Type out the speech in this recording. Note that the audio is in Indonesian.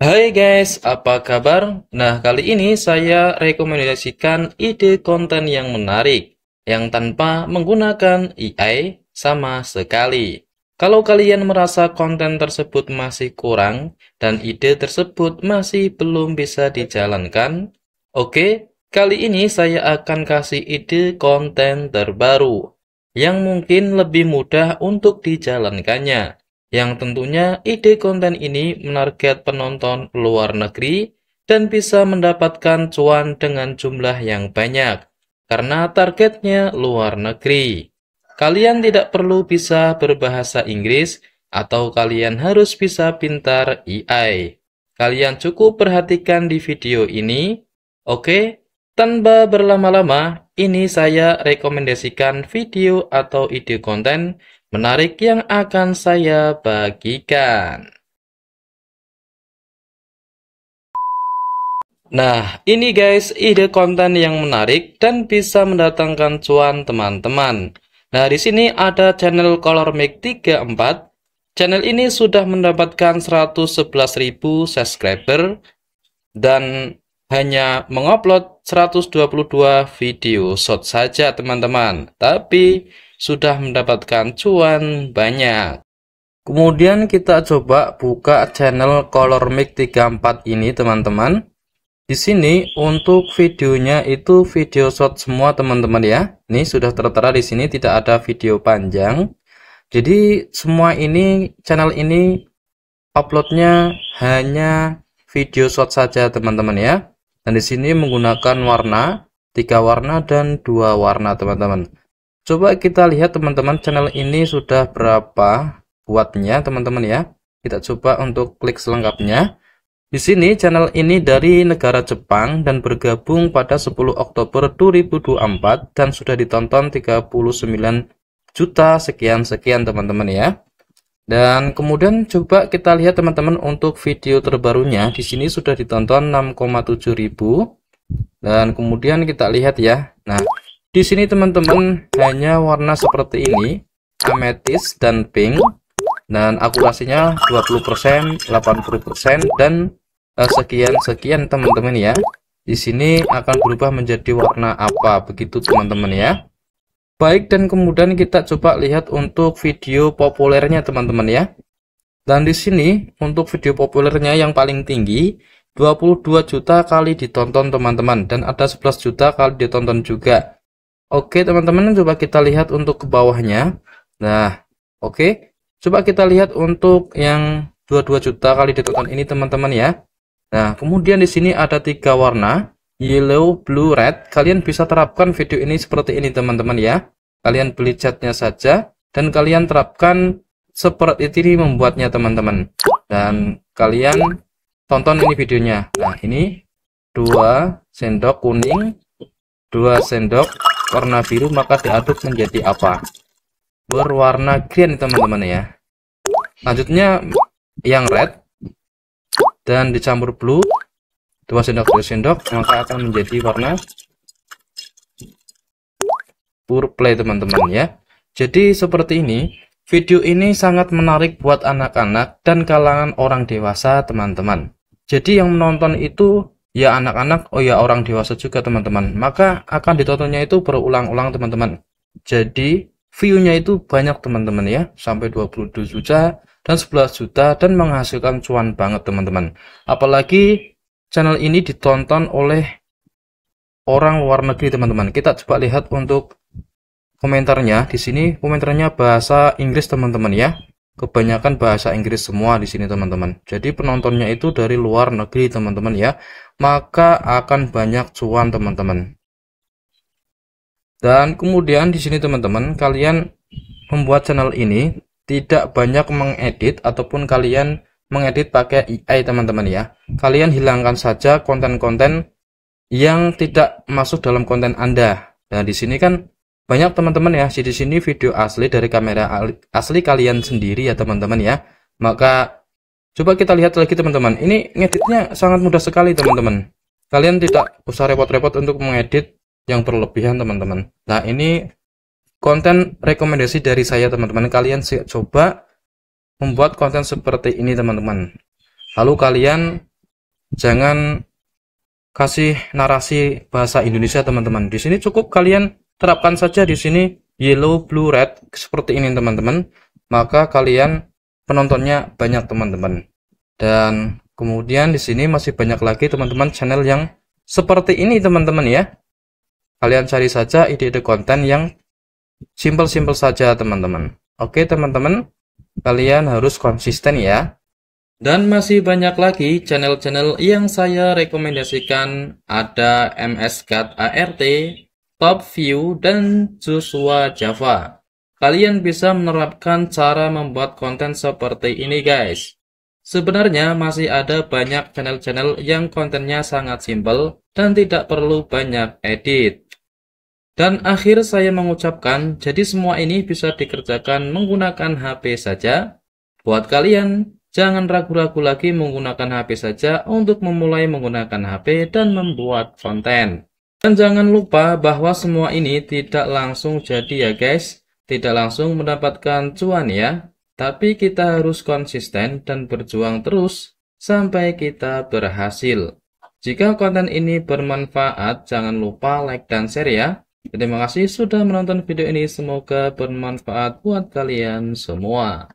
Hai guys, apa kabar? Nah, kali ini saya rekomendasikan ide konten yang menarik, yang tanpa menggunakan AI sama sekali. Kalau kalian merasa konten tersebut masih kurang, dan ide tersebut masih belum bisa dijalankan, oke, kali ini saya akan kasih ide konten terbaru, yang mungkin lebih mudah untuk dijalankannya, yang tentunya ide konten ini menarget penonton luar negeri dan bisa mendapatkan cuan dengan jumlah yang banyak, karena targetnya luar negeri. Kalian tidak perlu bisa berbahasa Inggris atau kalian harus bisa pintar AI. Kalian cukup perhatikan di video ini. Oke, tanpa berlama-lama, ini saya rekomendasikan video atau ide konten menarik yang akan saya bagikan. Nah, ini guys, ide konten yang menarik dan bisa mendatangkan cuan teman-teman. Nah, di sini ada channel ColorMake 34. Channel ini sudah mendapatkan 111.000 subscriber dan hanya mengupload 122 video short saja teman-teman, tapi sudah mendapatkan cuan banyak. Kemudian kita coba buka channel ColorMake 34 ini teman-teman. Di sini untuk videonya itu video short semua teman-teman ya. Ini sudah tertera di sini, tidak ada video panjang. Jadi semua ini channel ini uploadnya hanya video short saja teman-teman ya. Dan di sini menggunakan warna 3 warna dan 2 warna teman-teman. Coba kita lihat teman-teman, channel ini sudah berapa buatnya teman-teman ya. Kita coba untuk klik selengkapnya. Di sini channel ini dari negara Jepang dan bergabung pada 10 Oktober 2024 dan sudah ditonton 39 juta sekian-sekian teman-teman ya. Dan kemudian coba kita lihat teman-teman untuk video terbarunya, di sini sudah ditonton 6,7 ribu. Dan kemudian kita lihat ya. Nah, di sini teman-teman hanya warna seperti ini, amethyst dan pink. Dan akurasinya 20%, 80% dan sekian-sekian teman-teman ya. Di sini akan berubah menjadi warna apa begitu teman-teman ya. Baik, dan kemudian kita coba lihat untuk video populernya teman-teman ya. Dan di sini untuk video populernya yang paling tinggi 22 juta kali ditonton teman-teman, dan ada 11 juta kali ditonton juga. Oke teman-teman, coba kita lihat untuk ke bawahnya. Nah, oke. Coba kita lihat untuk yang 22 juta kali ditonton ini teman-teman ya. Nah, kemudian di sini ada 3 warna, yellow, blue, red. Kalian bisa terapkan video ini seperti ini teman-teman ya. Kalian beli catnya saja dan kalian terapkan seperti ini membuatnya teman-teman. Dan kalian tonton ini videonya. Nah, ini 2 sendok kuning, 2 sendok warna biru, maka diaduk menjadi apa? Berwarna green teman-teman ya. Lanjutnya yang red dan dicampur blue, 2 sendok 2 sendok, maka akan menjadi warna purple teman-teman ya. Jadi seperti ini. Video ini sangat menarik buat anak-anak dan kalangan orang dewasa teman-teman. Jadi yang menonton itu ya anak-anak, oh ya orang dewasa juga teman-teman. Maka akan ditontonnya itu berulang-ulang teman-teman. Jadi view-nya itu banyak teman-teman ya, sampai 22 juta dan 11 juta dan menghasilkan cuan banget teman-teman. Apalagi channel ini ditonton oleh orang luar negeri teman-teman. Kita coba lihat untuk komentarnya. Di sini komentarnya bahasa Inggris teman-teman ya. Kebanyakan bahasa Inggris semua di sini teman-teman. Jadi penontonnya itu dari luar negeri teman-teman ya. Maka akan banyak cuan teman-teman. Dan kemudian di sini teman-teman, kalian membuat channel ini tidak banyak mengedit ataupun kalian mengedit pakai AI teman-teman ya. Kalian hilangkan saja konten-konten yang tidak masuk dalam konten Anda. Nah, di sini kan banyak teman-teman ya. Di sini video asli dari kamera asli kalian sendiri ya teman-teman ya. Maka coba kita lihat lagi teman-teman. Ini ngeditnya sangat mudah sekali teman-teman. Kalian tidak usah repot-repot untuk mengedit yang berlebihan teman-teman. Nah, ini konten rekomendasi dari saya teman-teman. Kalian coba membuat konten seperti ini teman-teman. Lalu kalian Jangan kasih narasi bahasa Indonesia teman-teman. Di sini cukup kalian terapkan saja di sini yellow, blue, red seperti ini teman-teman. Maka kalian penontonnya banyak teman-teman. Dan kemudian di sini masih banyak lagi teman-teman channel yang seperti ini teman-teman ya. Kalian cari saja ide-ide konten yang simple-simple saja teman-teman. Oke teman-teman, kalian harus konsisten ya. Dan masih banyak lagi channel-channel yang saya rekomendasikan, ada MSCat ART, Top View, dan Joshua Java. Kalian bisa menerapkan cara membuat konten seperti ini guys. Sebenarnya masih ada banyak channel-channel yang kontennya sangat simpel dan tidak perlu banyak edit. Dan akhir saya mengucapkan, jadi semua ini bisa dikerjakan menggunakan HP saja. Buat kalian, jangan ragu-ragu lagi menggunakan HP saja untuk memulai menggunakan HP dan membuat konten. Dan jangan lupa bahwa semua ini tidak langsung jadi ya guys, tidak langsung mendapatkan cuan ya. Tapi kita harus konsisten dan berjuang terus sampai kita berhasil. Jika konten ini bermanfaat, jangan lupa like dan share ya. Terima kasih sudah menonton video ini, semoga bermanfaat buat kalian semua.